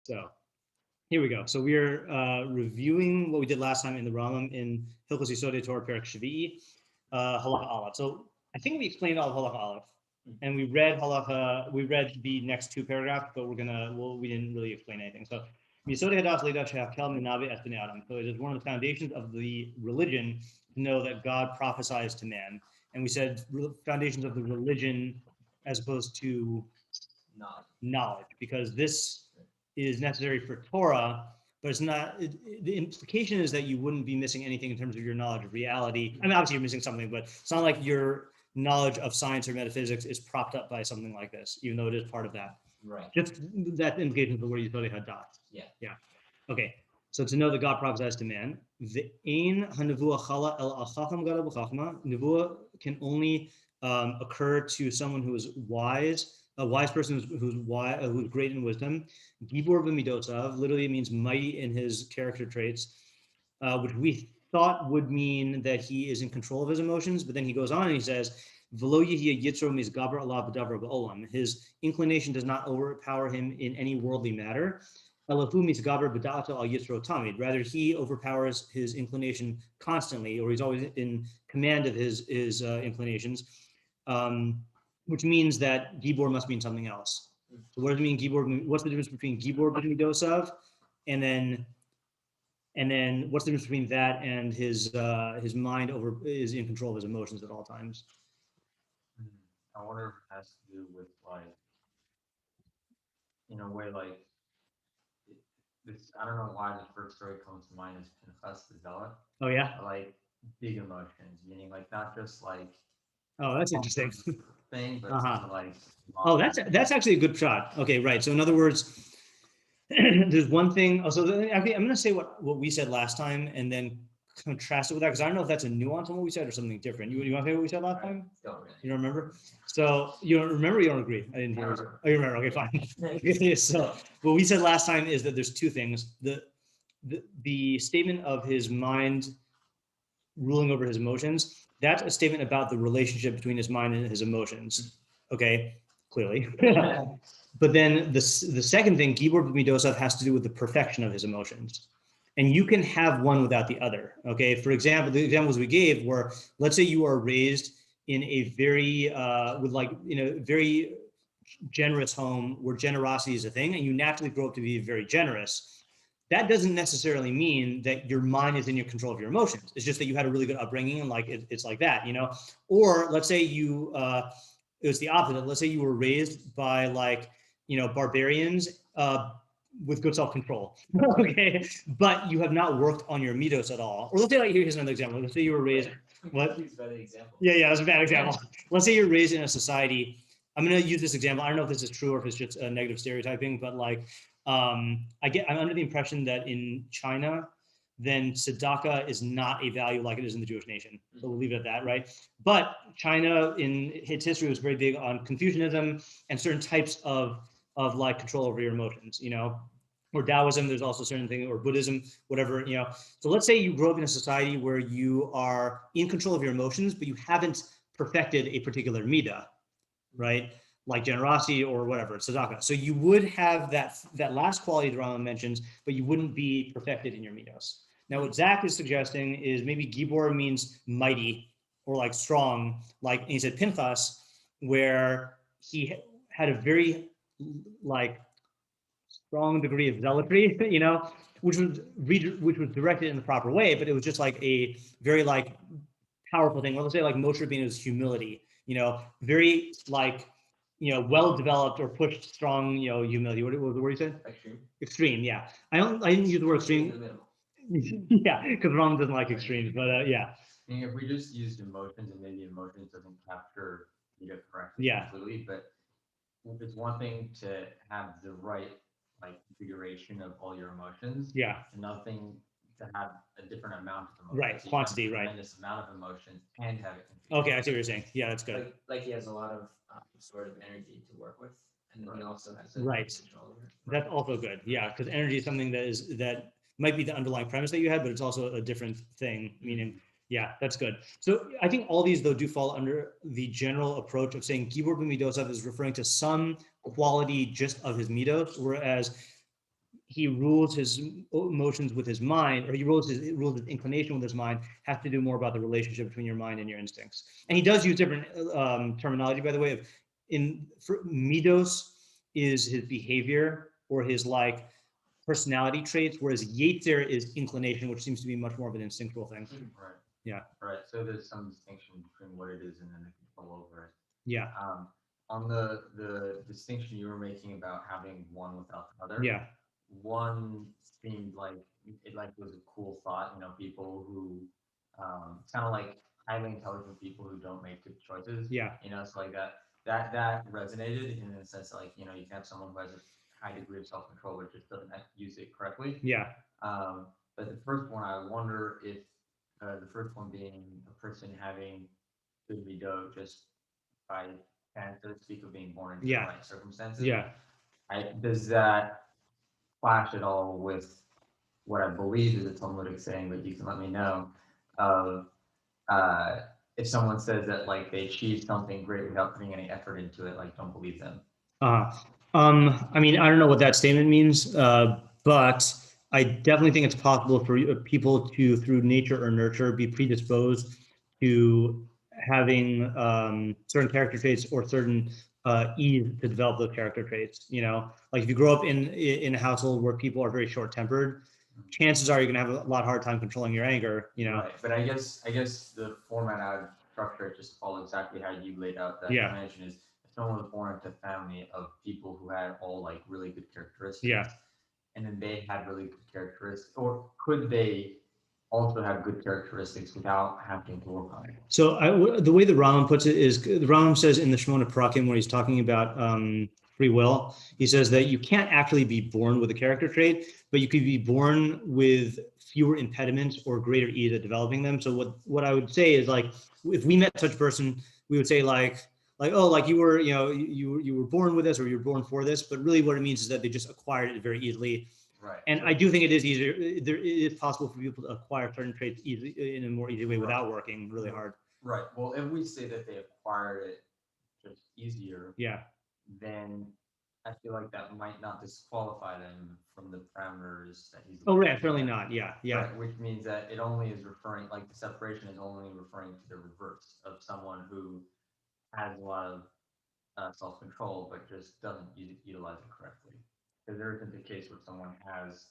So here we go. So we are reviewing what we did last time in the Rambam in Hilchos Yesodei Torah Perek Shvi'i, Halacha Aleph. So I think we explained all of Halacha Aleph, and we read the next two paragraphs, but we didn't really explain anything. So Yesodei Hadas Leidat Shehakel Min Navi Es Bnei Adam. So it is one of the foundations of the religion to know that God prophesies to man. And we said foundations of the religion as opposed to knowledge, because this is necessary for Torah, but it's not. The implication is that you wouldn't be missing anything in terms of your knowledge of reality. I mean, obviously you're missing something, but it's not like your knowledge of science or metaphysics is propped up by something like this, even though it is part of that. Right. Just that implication of the word Yesodei Hadas. Yeah. Yeah. Okay. So to know that God prophesies to man, the ein hanavua chala el achacham gadol b'chachma. Nevuah can only occur to someone who is wise. A wise person who's great in wisdom. Gibor b'midotav literally means mighty in his character traits, which we thought would mean that he is in control of his emotions. But then he goes on and he says, "V'lo yihya yitzro mizgaber alav b'davar ba'olam." His inclination does not overpower him in any worldly matter. Elafu mizgaber b'da'ata al yitzro tamid. Rather, he overpowers his inclination constantly, or he's always in command of his inclinations. Which means that Gibor must mean something else. So what does it mean, Gibor? What's the difference between Gibor b'midosav, and then what's the difference between that and his mind is in control of his emotions at all times? I wonder if it has to do with, like, in a way, like this. I don't know why the first story comes to mind is Pinchas the Zealot. Oh yeah. Like big emotions, meaning like not just like. Oh, that's interesting. Thing, but like. Oh, that's actually a good shot. Okay, right. So in other words, there's one thing. Also, I'm going to say what we said last time, and then contrast it with that, because I don't know if that's a nuance on what we said or something different. You want to say what we said last time? You don't remember? So you don't remember? You don't agree? I didn't hear. Oh, you remember? Okay, fine. So what we said last time is that there's two things: the statement of his mind ruling over his emotions. That's a statement about the relationship between his mind and his emotions. Okay, clearly. But then the second thing, Gibor b'midosav, has to do with the perfection of his emotions. And you can have one without the other. Okay, for example, the examples we gave were, let's say you are raised in a very, very generous home where generosity is a thing, and you naturally grow up to be very generous. That doesn't necessarily mean that your mind is in your control of your emotions. It's just that you had a really good upbringing, and like it's like that, you know. Or let's say you, it was the opposite. Let's say you were raised by barbarians with good self-control, okay, but you have not worked on your midos at all. Or let's say, like, here's another example. Let's say you were raised. What? Yeah, that's a bad example. Let's say you're raised in a society. I'm going to use this example. I don't know if this is true or if it's just a negative stereotyping, but like. I'm under the impression that in China, then tzedakah is not a value like it is in the Jewish nation. So we'll leave it at that, right? But China in its history was very big on Confucianism and certain types of like control over your emotions, you know, or Taoism, there's also certain things, or Buddhism, whatever, you know. So let's say you grow up in a society where you are in control of your emotions, but you haven't perfected a particular midah, right? Like generosity or whatever, tzedakah. So you would have that last quality the Rambam mentions, but you wouldn't be perfected in your midos. Now, what Zach is suggesting is maybe Gibor means mighty or like strong, like he said Pinchas, where he had a very like strong degree of zealotry, you know, which was directed in the proper way, but it was just like a very like powerful thing. Well, let's say like Moshe Rabbeinu's humility, you know, very like, you know, well-developed or pushed strong, you know, humility. What was the word you said? Extreme, yeah. I didn't use the word extreme. Yeah, because Ron doesn't like extremes, but yeah. I mean, if we just used emotions, and maybe emotions doesn't capture data correctly completely, but it's one thing to have the right like configuration of all your emotions. Yeah. Another thing to have a different amount of emotions. Right, quantity, right. Tremendous amount of emotions and have it. Okay, I see what you're saying. Yeah, that's good. Like he has a lot of sort of energy to work with, and then he also has a control over it. That's also good. Yeah, because energy is something that might be the underlying premise that you had, but it's also a different thing. Meaning, yeah, that's good. So I think all these though do fall under the general approach of saying Gibor b'midosav is referring to some quality just of his midos, whereas he rules his emotions with his mind, or he rules his inclination with his mind, has to do more about the relationship between your mind and your instincts. And he does use different terminology, by the way. For midos is his behavior or his like personality traits, whereas yetzer is inclination, which seems to be much more of an instinctual thing. Right. Yeah. Right. So there's some distinction between what it is and then the control over it. Yeah. On the distinction you were making about having one without the other. Yeah. One seemed like it was a cool thought. You know, people who kind of like highly intelligent people who don't make good choices. Yeah. You know, it's like that resonated in the sense that, like, you know, you can have someone who has a high degree of self-control but just doesn't use it correctly. Yeah. But the first one, I wonder if the first one being a person having good midot just by chance, so to speak, of being born into the right circumstances. Yeah. Does that clash at all with what I believe is a Talmudic saying, but you can let me know, of if someone says that like they achieved something great without putting any effort into it, like don't believe them. I mean, I don't know what that statement means, but I definitely think it's possible for people to, through nature or nurture, be predisposed to having certain character traits or certain ease to develop those character traits. You know, like if you grow up in a household where people are very short-tempered, chances are you're gonna have a lot hard time controlling your anger. You know, right. But I guess the format I would structure it just follow exactly how you laid out that dimension is. Someone was born into a family of people who had all like really good characteristics. Yeah. And then they had really good characteristics, or could they also have good characteristics without having to work on it? So the way the Rambam puts it is, the Rambam says in the Shemona Prakim, when he's talking about free will, he says that you can't actually be born with a character trait, but you could be born with fewer impediments or greater ease at developing them. So what I would say is, like, if we met such a person, we would say like, oh, like you were, you know, you were born with this, or you were born for this, but really what it means is that they just acquired it very easily. Right. And I do think it is easier. It is possible for people to acquire certain traits easily, in a more easy way, without working really hard. Right. Well, if we say that they acquired it just easier, then I feel like that might not disqualify them from the parameters that he's. Oh, right. Certainly not. Yeah. Right, which means that it only is referring, like the separation is only referring to the reverse of someone who has a lot of self-control, but just doesn't utilize it correctly. Because there isn't the case where someone has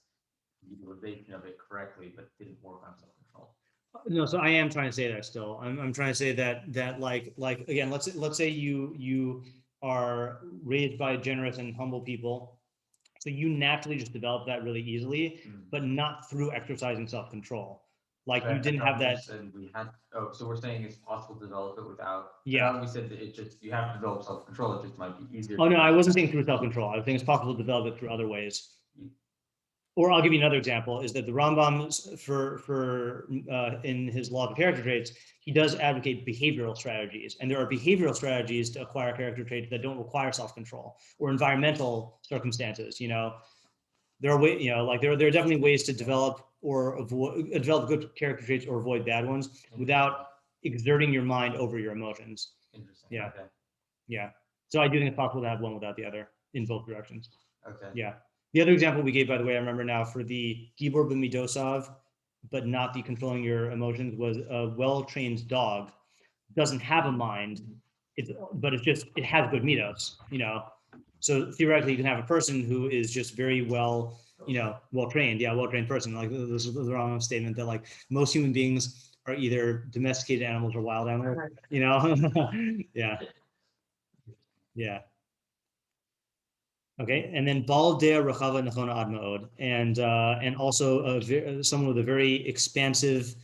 utilization of it correctly, but didn't work on self-control. No, so I am trying to say that still. I'm trying to say that like again, let's say you are raised by generous and humble people, so you naturally just develop that really easily, but not through exercising self-control. Like you didn't have that. So we're saying it's possible to develop it without. Yeah. We said that it just, you have to develop self-control. It just might be easier. Oh no, I wasn't saying through self-control. I think it's possible to develop it through other ways. Or I'll give you another example, is that the Rambam, in his law of character traits, he does advocate behavioral strategies. And there are behavioral strategies to acquire character traits that don't require self-control, or environmental circumstances. You know, there are ways, you know, like there are definitely ways to develop or develop good character traits or avoid bad ones without exerting your mind over your emotions. Interesting. Yeah. Okay. Yeah. So I do think it's possible to have one without the other in both directions. Okay. Yeah. The other example we gave, by the way, I remember now, for the Gibor b'midosav, but not the controlling your emotions, was a well-trained dog doesn't have a mind, but it has good midos, you know. So theoretically, you can have a person who is just very well, you know, well-trained person. Like this is the wrong statement that like most human beings are either domesticated animals or wild animals, you know. Yeah. Okay, and then Bal Dea Rachava Nechona Ad Ma'od, and also someone with a very expansive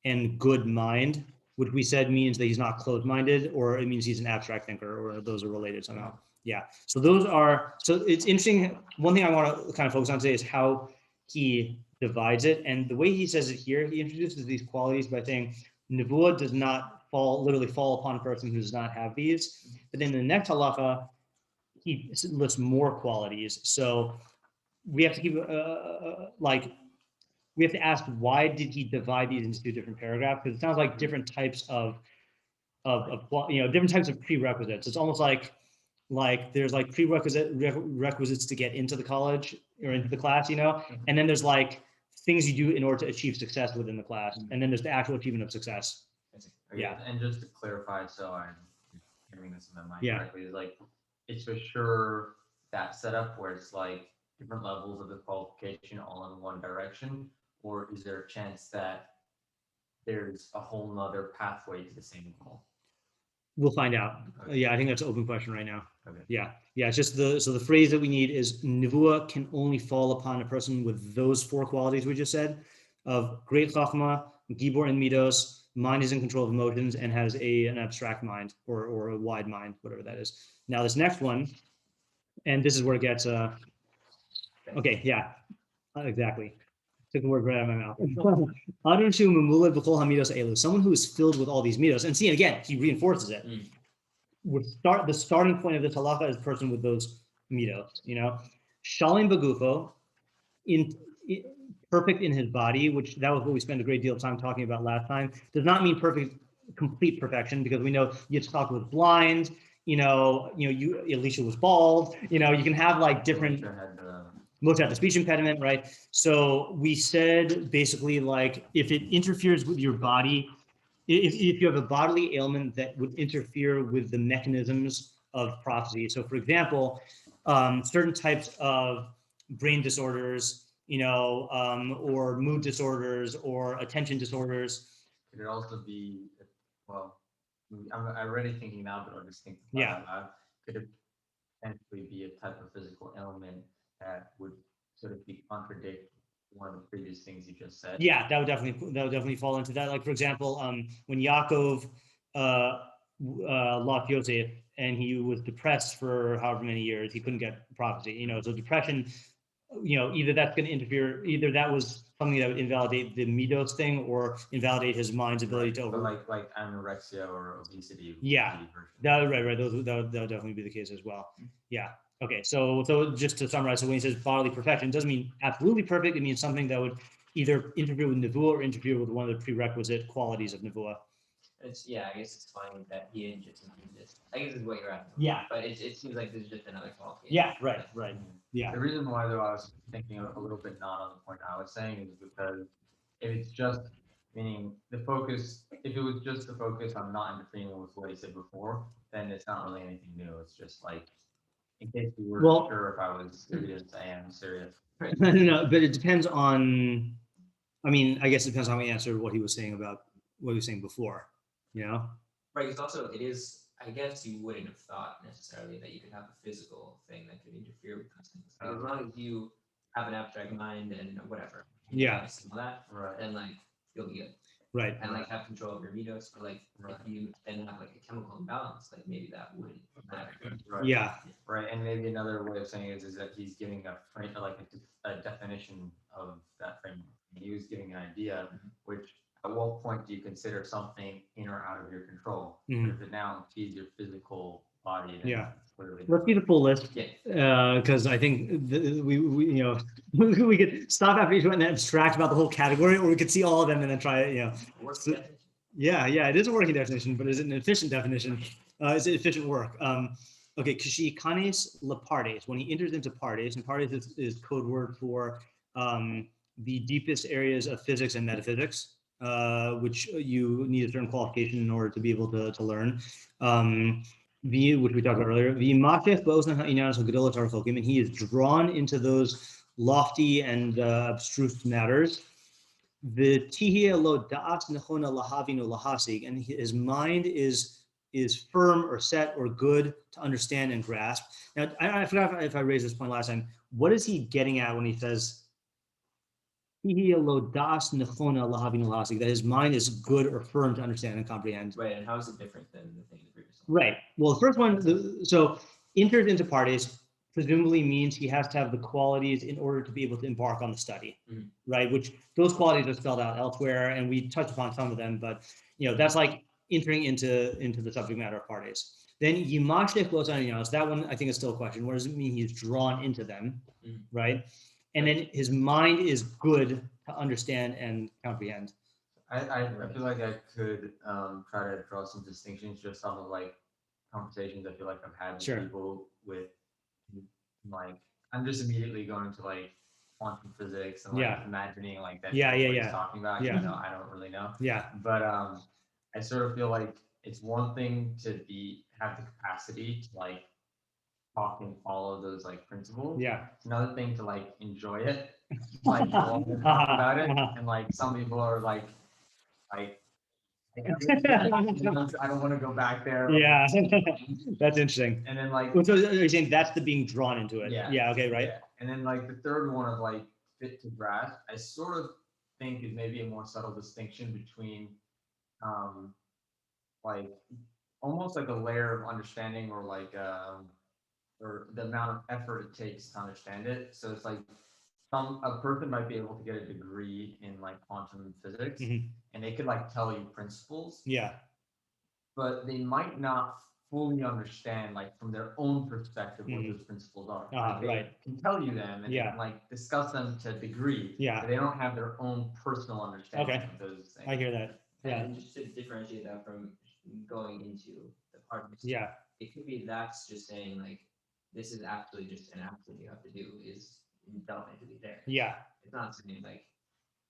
and good mind, which we said means that he's not closed-minded, or it means he's an abstract thinker, or those are related somehow. Yeah, so it's interesting. One thing I want to kind of focus on today is how he divides it, and the way he says it here, he introduces these qualities by saying Nevuah does not literally fall upon a person who does not have these, but then in the next halacha, he lists more qualities. So we have to keep we have to ask, why did he divide these into two different paragraphs? Because it sounds like different types of different types of prerequisites. It's almost like like there's like prerequisites to get into the college or into the class, you know, and then there's like things you do in order to achieve success within the class, and then there's the actual achievement of success. Okay. Yeah. And just to clarify, so I'm hearing this in my mind Yeah. correctly, is like it's for sure that setup where it's like different levels of the qualification all in one direction, or is there a chance that there's a whole nother pathway to the same goal? We'll find out. Okay. Yeah, I think that's an open question right now. Okay. Yeah, it's just so the phrase that we need is nevuah can only fall upon a person with those 4 qualities we just said, of great chachma, gibor and midos, mind is in control of emotions, and has an abstract mind or a wide mind, whatever that is. Now this next one, and this is where it gets okay, yeah, exactly. Took the word right out of my mouth. Someone who is filled with all these midos, and see, again, he reinforces it. The starting point of this halacha is a person with those midos, you know, shalim bagufo, perfect in his body, which that was what we spent a great deal of time talking about last time. Does not mean complete perfection, because we know Yitzchak was blind, Elisha was bald, you can have like different. Moshe had the speech impediment, right? So we said basically like if it interferes with your body, if you have a bodily ailment that would interfere with the mechanisms of prophecy. So for example, certain types of brain disorders, or mood disorders or attention disorders. Could it also be, well, I'm already thinking now, but I'll just think. Yeah. Could it potentially be a type of physical ailment that would sort of contradict one of the previous things you just said? Yeah, that would definitely fall into that. Like for example, when Yaakov lost Yosef and he was depressed for however many years, he couldn't get prophecy. So depression, either that's going to interfere, either that was something that would invalidate the midos thing or invalidate his mind's ability to over. But like anorexia or obesity. Yeah, right. That would definitely be the case as well. Yeah. Okay, so just to summarize, so when he says bodily perfection, it doesn't mean absolutely perfect. It means something that would either interfere with nevuah or interfere with one of the prerequisite qualities of nevuah. I guess it's fine that iyun just includes this. I guess is what you're asking. Yeah. But it seems like there's just another qualification. Yeah, right. Yeah. The reason why though I was thinking a little bit not on the point I was saying is because if it's just meaning the focus, if it was just the focus on not interfering with what he said before, then it's not really anything new. It's just like, in case you were sure if I was serious, I am serious. No, but it depends on, I guess it depends on how we answered what he was saying about what he was saying before, Right, because also it is, I guess you wouldn't have thought necessarily that you could have a physical thing that could interfere with those things. Like, as long as you have an abstract mind and whatever. Yeah. That, right. Then like you'll be good. Right. And like have control of your midos, or like if you then have like a chemical imbalance, like maybe that wouldn't matter. Right. Yeah. Right. And maybe another way of saying it is that he's giving a definition of that framework. He was giving an idea, which at what point do you consider something in or out of your control? But if it now impedes your physical body, then clearly. Let's see the full list, because I think we we could stop after each one and abstract about the whole category, or we could see all of them and then try it. Yeah, it is a working definition, but is it an efficient definition? Is it efficient work? Okay, kashi kanes lepardes, when he enters into pardes, and pardes is code word for the deepest areas of physics and metaphysics, which you need a certain qualification in order to be able to learn. Which we talked about earlier, and he is drawn into those lofty and abstruse matters. And his mind is firm or set or good to understand and grasp. Now, I forgot if I raised this point last time. What is he getting at when he says that his mind is good or firm to understand and comprehend? Right, and how is it different than the thing the previous one? Right. Well, the first one, so enters into pardes presumably means he has to have the qualities in order to be able to embark on the study, right? Which those qualities are spelled out elsewhere, and we touched upon some of them, but that's like entering into the subject matter of pardes. Then yimashlich los anyanos, that one I think is still a question. What does it mean he's drawn into them, right? And then his mind is good to understand and comprehend. I feel like I could try to draw some distinctions just on the conversations I feel like I've had with Sure. people with like, I'm just immediately going to like quantum physics and like Yeah. imagining like that Yeah, yeah, what he's yeah. talking about, Yeah. even though I don't really know. Yeah. But I sort of feel like it's one thing to have the capacity to like talk and follow those like principles. Yeah. It's another thing to like enjoy it, like talk about it, and like some people are like I don't want to go back there. Yeah. That's interesting. And then like, So you're saying that's the being drawn into it. Yeah. Yeah. Okay. Right. yeah. And then like the third one of like fit to grasp, I sort of think is maybe a more subtle distinction between like almost like a layer of understanding or like or the amount of effort it takes to understand it. So it's like a person might be able to get a degree in like quantum physics and they could like tell you principles, Yeah. but they might not fully understand like from their own perspective what those principles are. Like, they Right. can tell you them and they can like discuss them to a degree, Yeah. but they don't have their own personal understanding Okay. of those things. I hear that. Yeah. And just to differentiate that from going into the part of it, Yeah. it could be that's just saying like this is actually just an action you have to do is delve into these areas. Yeah. It's not saying like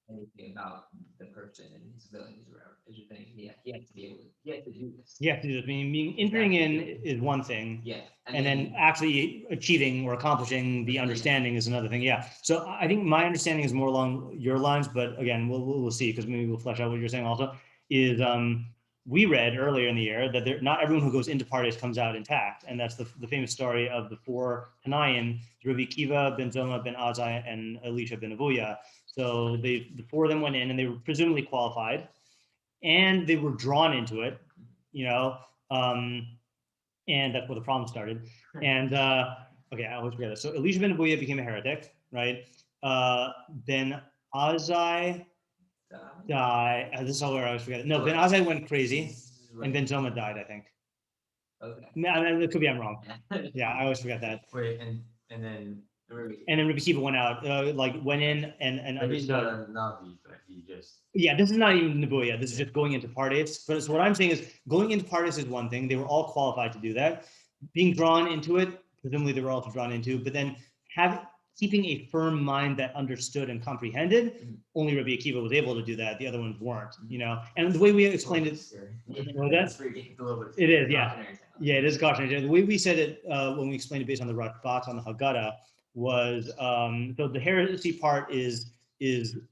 anything about the person and his abilities or whatever. It's just saying he has to be able to, he has to do this. Yeah. I mean, entering in is one thing. Yeah. And then actually achieving or accomplishing the understanding is another thing. Yeah. So I think my understanding is more along your lines, but again, we'll see, because maybe we'll flesh out what you're saying also. Is we read earlier in the year that not everyone who goes into parties comes out intact, and that's the famous story of the four Tanaim: Rabbi Akiva, Ben Zoma, Ben Azai, and Elisha ben Avuya. So the four of them went in, and they were presumably qualified, and they were drawn into it, you know. And that's where the problem started. And okay, I always forget this. So Elisha ben Avuya became a heretic, right? Ben Azai died. This is all where I always forget. No, Ben Azai went crazy, and Ben Zoma died, I think. Okay. It could be I'm wrong. Yeah, I always forget that. Wait, and then Rabbi Akiva went out, like went in and understood. Navi, but he just. Yeah, this is not even Nabuya. This is just going into parties. But so what I'm saying is going into parties is one thing. They were all qualified to do that. Being drawn into it, presumably they were also drawn into, but then keeping a firm mind that understood and comprehended, only Rabbi Akiva was able to do that. The other ones weren't, you know. And the way we explained it, it is, yeah. Yeah, it is cautionary. The way we said it when we explained it based on the Rashbat on the Haggadah was so the heresy part is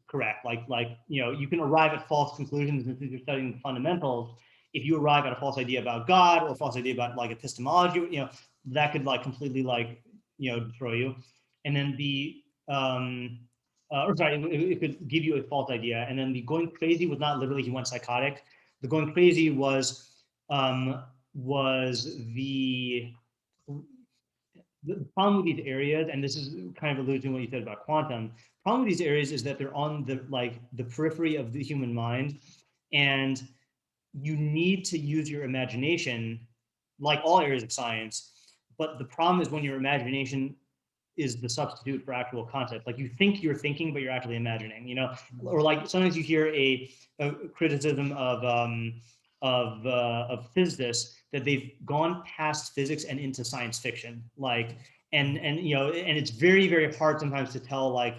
correct. Like you know, you can arrive at false conclusions if you're studying the fundamentals. If you arrive at a false idea about God or a false idea about like epistemology, you know, that could like completely like, you know, destroy you. And then or sorry, it could give you a false idea. And then the going crazy was not literally he went psychotic. The going crazy was the problem with these areas, and this is kind of alluding to what you said about quantum. The problem with these areas is that they're on the periphery of the human mind, and you need to use your imagination, like all areas of science. But the problem is when your imagination is the substitute for actual concepts. Like you think you're thinking, but you're actually imagining. You know, or like sometimes you hear a criticism of physicists that they've gone past physics and into science fiction, like, and you know, and it's very, very hard sometimes to tell like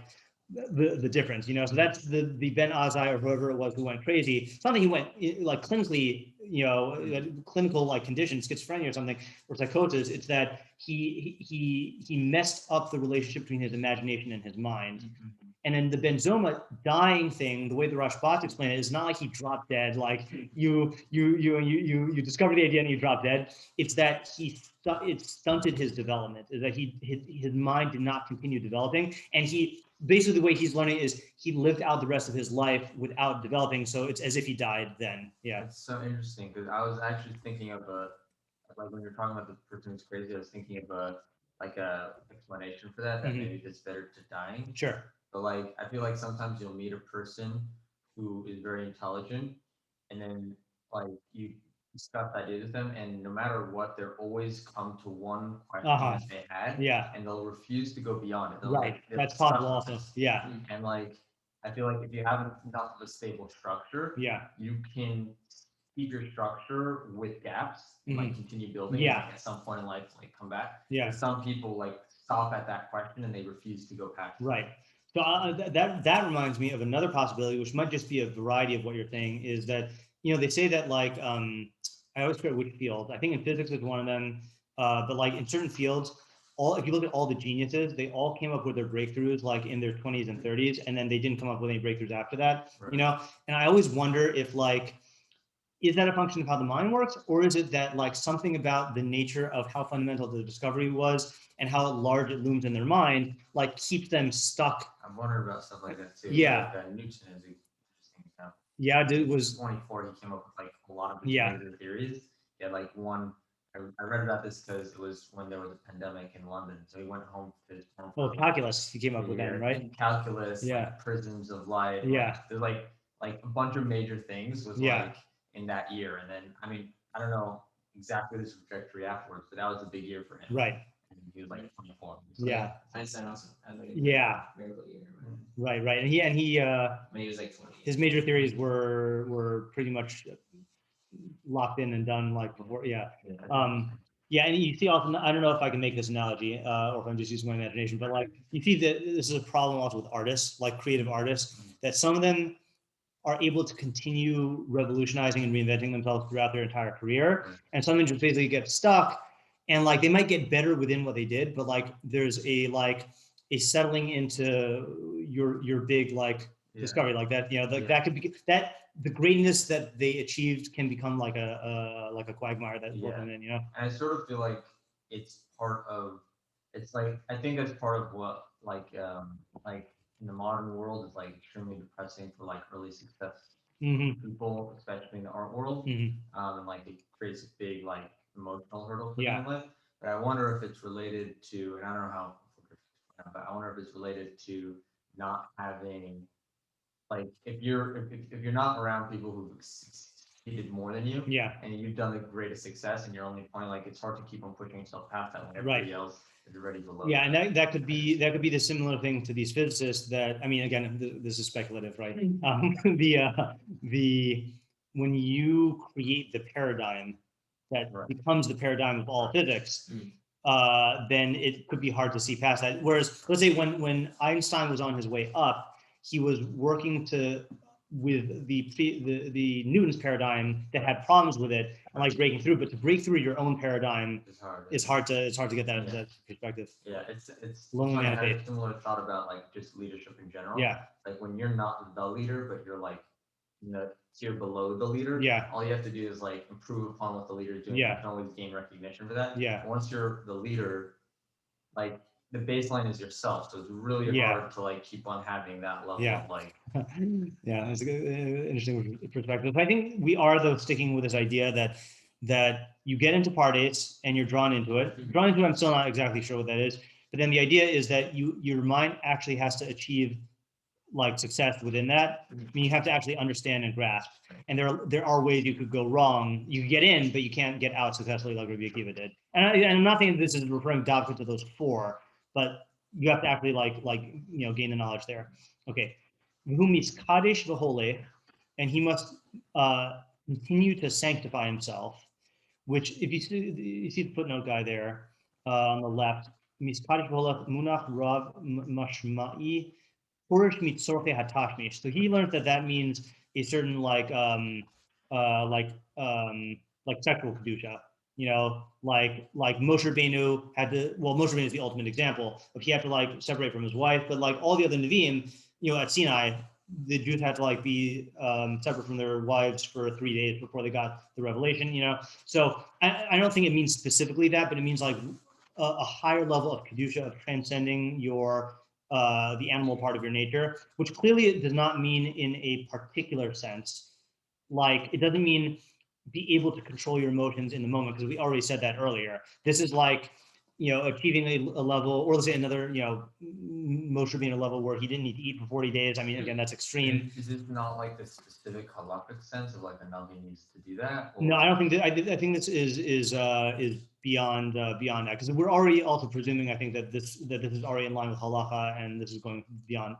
the difference, you know. So that's the Ben Azai or whoever it was who went crazy. It's not that he went like clinically, you know, clinical like condition, schizophrenia or something, or psychosis. It's that he messed up the relationship between his imagination and his mind. And then the Ben Zoma dying thing, the way the Rashbat explained it, is not like he dropped dead. Like you discover the idea and you drop dead. It's that it stunted his development. Is that his mind did not continue developing, and he basically the way he's learning is he lived out the rest of his life without developing. So it's as if he died then. Yeah. It's so interesting because I was actually thinking of like when you're talking about the person who's crazy, I was thinking of a explanation for that maybe it's better to dying. Sure. But like, I feel like sometimes you'll meet a person who is very intelligent, and then like you discuss ideas with them, and no matter what, they're always come to one question that they had, and they'll refuse to go beyond it. Right, that's possible also. Yeah, and like I feel like if you have enough of a stable structure, you can keep your structure with gaps and like continue building. Yeah. And, like, at some point in life, like come back. Yeah. And some people like stop at that question and they refuse to go past. Right. So that reminds me of another possibility, which might just be a variety of what you're saying, is that, they say that like, I always forget which field. I think in physics is one of them, but like in certain fields, if you look at all the geniuses, they all came up with their breakthroughs like in their 20s and 30s, and then they didn't come up with any breakthroughs after that, Right. And I always wonder if like, is that a function of how the mind works, or is it that like something about the nature of how fundamental the discovery was and how large it looms in their mind, like keeps them stuck? I'm wondering about stuff like that too. Yeah. Like, Newton is an interesting example. Yeah, it was 24. He came up with like a lot of these Yeah. major theories. He had like one. I read about this because it was when there was a pandemic in London. So he went home to his home. Well, calculus he came up with that, right? Calculus, Yeah. like prisms of light. Yeah. There's like a bunch of major things was Yeah. like in that year. And then I don't know exactly the trajectory afterwards, but that was a big year for him. Right. And he was like 24. Yeah. Einstein also had like a Yeah. miracle year. Right. And he When he was like 20. his major theories were pretty much locked in and done like before. Yeah. Yeah, and you see also, I don't know if I can make this analogy or if I'm just using my imagination, but like you see that this is a problem also with artists, like creative artists, that some of them are able to continue revolutionizing and reinventing themselves throughout their entire career, and some of them just basically get stuck, and like they might get better within what they did, but like there's a settling into your big like discovery like that, that could be that the greatness that they achieved can become like a quagmire that will come in, And I sort of feel like it's part of, it's like, I think that's part of what like in the modern world is like extremely depressing for like early success people, especially in the art world. And like it creates a big like emotional hurdle for them in life. But I wonder if it's related to, and I don't know how, but I wonder if it's related to not having, like if you're not around people who've succeeded more than you, and you've done the greatest success, and you're only point, like it's hard to keep on pushing yourself past that when everybody else is already below. Yeah, and that could be the similar thing to these physicists that, I mean, again, this is speculative, right? When you create the paradigm that becomes the paradigm of all physics, then it could be hard to see past that. Whereas, let's say when Einstein was on his way up, he was working with the Newton's paradigm that had problems with it, and like breaking through. But to break through your own paradigm is hard to get that into perspective. Yeah, it's lonely. I had a similar thought about like just leadership in general. Yeah, like when you're not the leader, but you're like tier below the leader. Yeah, all you have to do is like improve upon what the leader is doing. Yeah, you can always gain recognition for that. Yeah, once you're the leader, like the baseline is yourself, so it's really hard to like keep on having that level of like. Yeah, that's a good, interesting perspective. I think we are though sticking with this idea that you get into part 8 and you're drawn into it. I'm still not exactly sure what that is, but then the idea is that your mind actually has to achieve like success within that. I mean, you have to actually understand and grasp. And there are ways you could go wrong. You get in, but you can't get out successfully like Rabbi Akiva did. And I'm not thinking this is referring directly to those 4, but you have to actually gain the knowledge there. Okay. And he must continue to sanctify himself, which if you see the footnote guy there on the left, munach rav mashma'i purish mitzorche hatashmish. So he learned that means a certain like sexual kedusha. Like Moshe Rabbeinu had to. Well, Moshe Rabbeinu is the ultimate example, but he had to like separate from his wife. But like all the other Nevi'im, at Sinai, the Jews had to like be separate from their wives for 3 days before they got the revelation. So I don't think it means specifically that, but it means like a higher level of kedusha, of transcending your the animal part of your nature, which clearly it does not mean in a particular sense. Like it doesn't mean be able to control your emotions in the moment, because we already said that earlier. This is like, achieving a level, or let's say another, Moshe being a level where he didn't need to eat for 40 days. I mean, again, that's extreme. Is this not like the specific halakhic sense of like a Navi needs to do that? Or? No, I don't think that. I think this is beyond that, because we're already also presuming, I think that this is already in line with halacha, and this is going beyond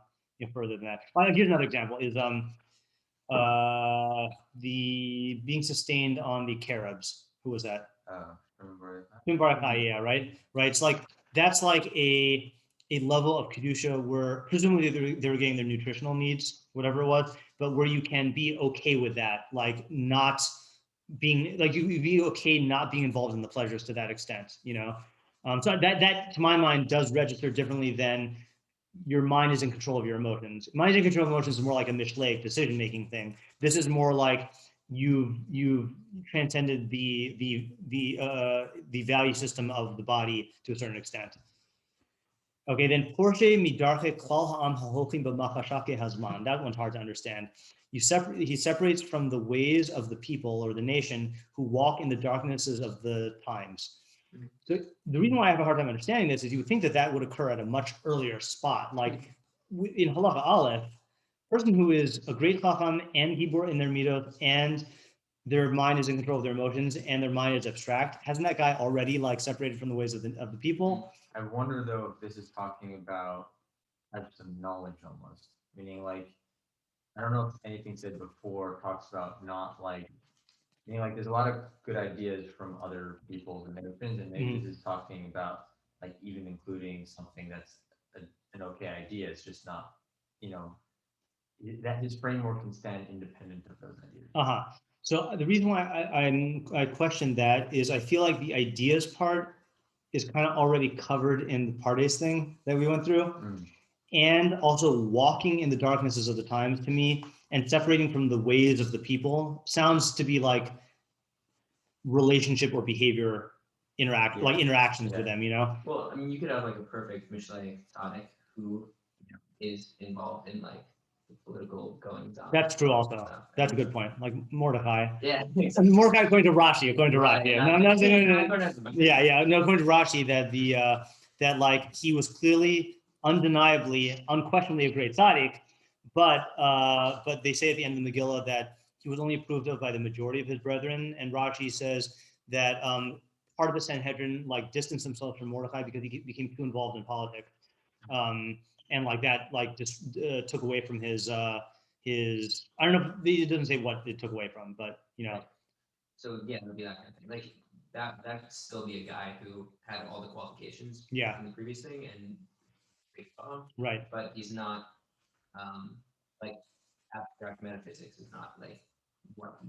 further than that. Here's another example: is The being sustained on the carobs. Who was that? Remember Yeah, right. It's like that's like a level of kedusha where presumably they were getting their nutritional needs, whatever it was, but where you can be okay with that, like not being like you be okay not being involved in the pleasures to that extent, So that to my mind does register differently than your mind is in control of your emotions. Mind is in control of emotions is more like a mishleik decision-making thing. This is more like you've transcended the value system of the body to a certain extent. Okay, then Porsche midarche klal ha'am ha'holchim b'machashake hazman. That one's hard to understand. He separates from the ways of the people or the nation who walk in the darknesses of the times. So the reason why I have a hard time understanding this is you would think that would occur at a much earlier spot. Like in Halacha Aleph, person who is a great chacham and gibor in their midot and their mind is in control of their emotions and their mind is abstract, hasn't that guy already like separated from the ways of the people? I wonder though if this is talking about types of knowledge almost, meaning like I don't know if anything said before talks about not like. Meaning, like, there's a lot of good ideas from other people's emotions, and maybe this is talking about, like, even including something that's an okay idea. It's just not, that his framework can stand independent of those ideas. So the reason why I question that is I feel like the ideas part is kind of already covered in the pardes thing that we went through, and also walking in the darknesses of the times to me. And separating from the ways of the people sounds to be like relationship or behavior like interactions with them, Well, I mean, you could have like a perfect Mishlei tzaddik who is involved in like the political goings on. That's true also. That's a good point. Like Mordecai. Yeah. Mordecai according to Rashi, Rashi. No, according to Rashi that that like he was clearly, undeniably, unquestionably a great tzaddik, but they say at the end of the Megillah that he was only approved of by the majority of his brethren, and Rashi says that part of the Sanhedrin like distanced themselves from Mordecai because he became too involved in politics, and like that like just took away from his I don't know. It doesn't say what it took away from, but Right. So yeah, it would be that kind of thing. Like that could still be a guy who had all the qualifications in the previous thing and right. But he's not like abstract metaphysics is not like what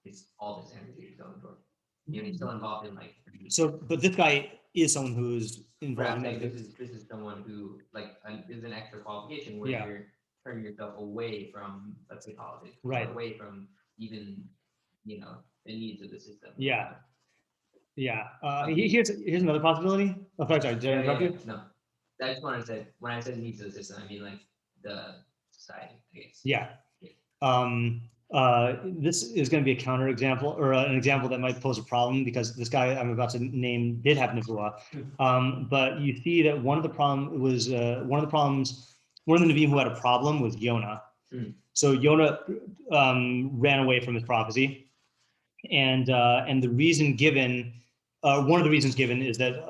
is all his energy is going toward. He's still involved in like. So, but this guy is someone who's involved in this is someone who like is an extra qualification where you're turning yourself away from, let's say, politics, right? Away from even the needs of the system. Yeah. Here's another possibility. Oh, sorry, did I interrupt you? No, I just wanted to say when I said needs of the system, I mean like the society, I guess. Yeah. This is going to be a counter example or an example that might pose a problem because this guy I'm about to name did have nevuah. But you see that one of the Navi who had a problem was Yonah. So Yonah ran away from his prophecy, and the reason given, one of the reasons given is that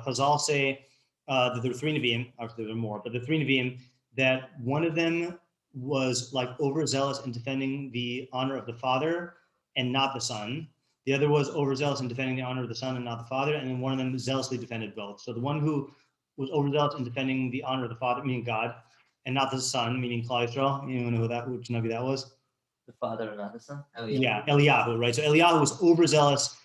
Chazal say that there were three Nevi'im, obviously there were more, but the three Nevi'im, that one of them was like overzealous in defending the honor of the father and not the son. The other was overzealous in defending the honor of the son and not the father. And then one of them zealously defended both. So the one who was overzealous in defending the honor of the father, meaning God, and not the son, meaning Klal Yisrael. You know which Navi that was? The father and not the son? Yeah, Eliyahu, right? So Eliyahu was overzealous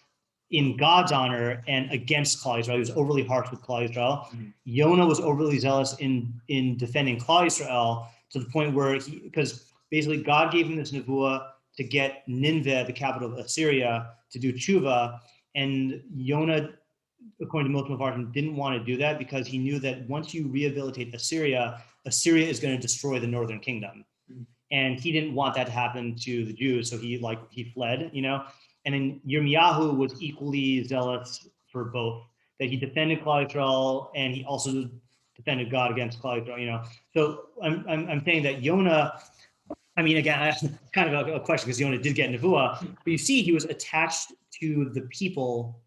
in God's honor and against Klal Yisrael. He was overly harsh with Klal Yisrael. Yonah was overly zealous in defending Klal Yisrael, to the point where because basically God gave him this nevuah to get Nineveh, the capital of Assyria, to do tshuva, and Yonah, according to most Mepharshim, didn't want to do that because he knew that once you rehabilitate Assyria is going to destroy the northern kingdom, and he didn't want that to happen to the Jews, so he fled, And then Yirmiyahu was equally zealous for both, that he defended Klal Yisrael and he also defended God against Klal Yisrael, So I'm saying that Yonah, I mean, again, kind of a question because Yonah did get nevuah, but you see he was attached to the people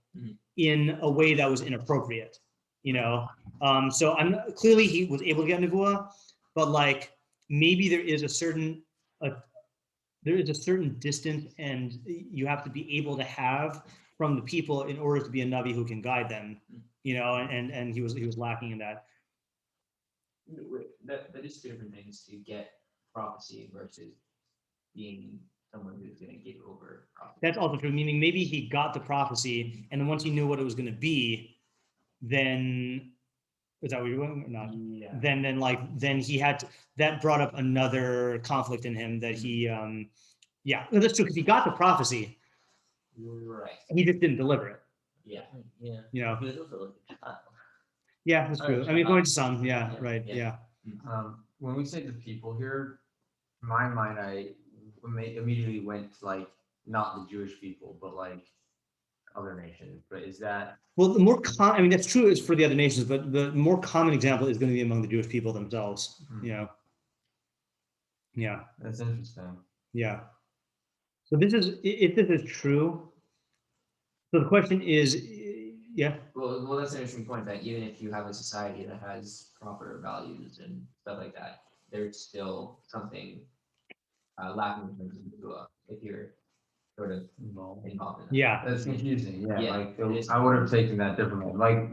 in a way that was inappropriate, So clearly he was able to get nevuah, but like maybe there is a certain there is a certain distance, and you have to be able to have from the people in order to be a Navi who can guide them. And he was lacking in that. That is two different things to get prophecy versus being someone who's going to give over prophecy. That's also true. Meaning maybe he got the prophecy, and then once he knew what it was going to be, then is that what you're doing or not? Yeah. Then he had to, that brought up another conflict in him that he that's true, because he got the prophecy, Right. he just didn't deliver it. Yeah. Yeah. He was also like a child. Yeah, that's true. I mean, according to some, right. Yeah. When we say the people here, in my mind, I immediately went to like not the Jewish people, but like other nations. But is that Well, the more I mean, that's true is for the other nations, but the more common example is going to be among the Jewish people themselves. Yeah. That's interesting. Yeah. So this is, if this is true, so the question is, Well, that's an interesting point, that even if you have a society that has proper values and stuff like that, there's still something lacking in terms of the if you're sort of involved in that. Yeah. That's confusing. Yeah, Like it is. I would have taken that differently. Like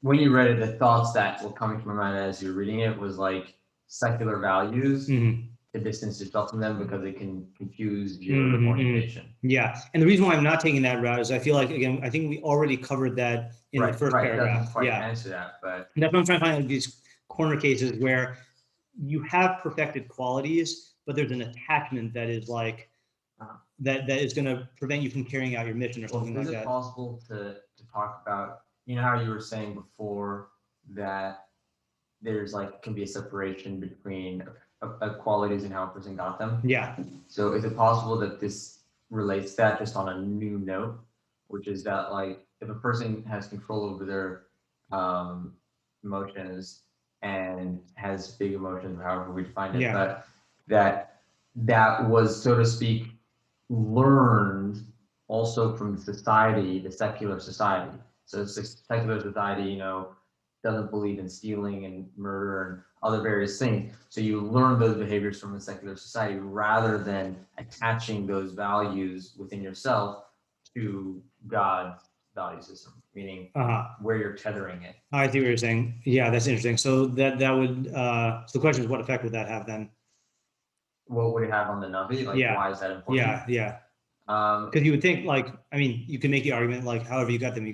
when you read it, the thoughts that were coming to my mind as you're reading it was like secular values. Mhm. To distance yourself from them because it can confuse your Mhm, mhm. orientation. Yeah. And the reason why I'm not taking that route is I feel like, again, I think we already covered that in the first It paragraph. doesn't quite answer that, but And that's what I'm trying to find, like, these corner cases where you have perfected qualities, but there's an attachment that is like, that is going to prevent you from carrying out your mission or something like is it that. possible to talk about, how you were saying before that there's like, can be a separation between qualities and how a person got them? Yeah. So is it possible that this relates that just on a new note, which is that like if a person has control over their emotions and has big emotions, however we define it, but that was, so to speak, learned also from society, the secular society. So secular society, doesn't believe in stealing and murder and other various things. So you learn those behaviors from the secular society rather than attaching those values within yourself to God's value system, meaning where you're tethering it. I see what you're saying. Yeah, that's interesting. So that would, so the question is, what effect would that have then? What would it have on the Navi? Like, why is that important? Yeah. Because you would think, like, I mean, you can make the argument, like, however you got them,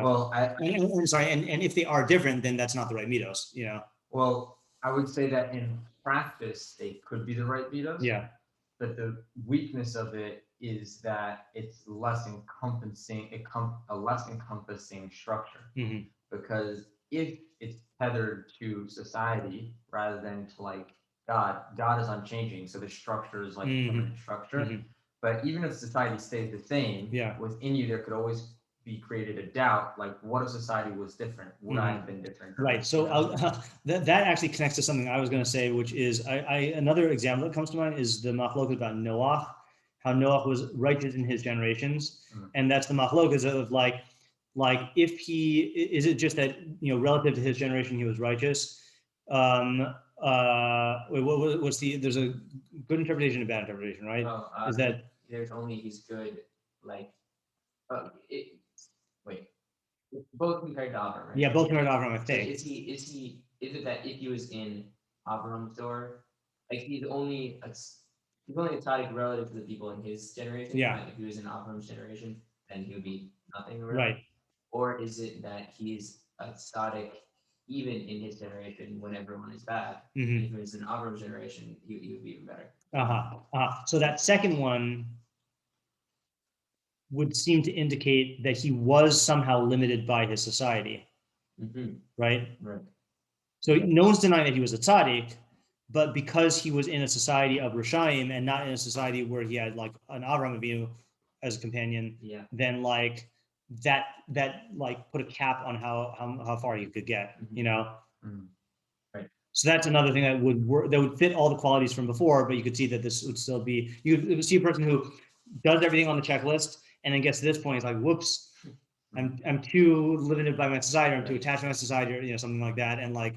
Well, I'm sorry, and if they are different, then that's not the right mitos, Well, I would say that in practice, they could be the right mitos. Yeah. But the weakness of it is that it's less encompassing, a less encompassing structure. Mm-hmm. Because if it's tethered to society rather than to like God is unchanging, so the structure is like permanent structure. Mm-hmm. But even if society stays the same, within you there could always be created a doubt, like what if society was different? Would I have been different? Right. So that actually connects to something I was going to say, which is another example that comes to mind is the machlokas about Noah, how Noah was righteous in his generations, and that's the machlokas of like if he is it just that relative to his generation he was righteous. What's there's a good interpretation and bad interpretation, right? Is that there's only he's good, like both compared to Avram, right? Yeah, both compared to Avram, I think. So is it that if he was in Avram's door, like he's only a tzaddik relative to the people in his generation? Yeah. Like if he was in Avram's generation, then he would be nothing, right? Or is it that he's a tzaddik even in his generation when everyone is bad? Mm-hmm. If he was in Avram's generation, he would be even better. So that second one would seem to indicate that he was somehow limited by his society, right? Right. So no one's denying that he was a tzaddik, but because he was in a society of Rishaim and not in a society where he had like an Avram Avinu as a companion, then like that like put a cap on how far you could get, Right. So that's another thing that would work, that would fit all the qualities from before, but you could see that this would still be, you would see a person who does everything on the checklist and then gets to this point, it's like, whoops, I'm too limited by my society, or I'm too attached to my society, or something like that, and like,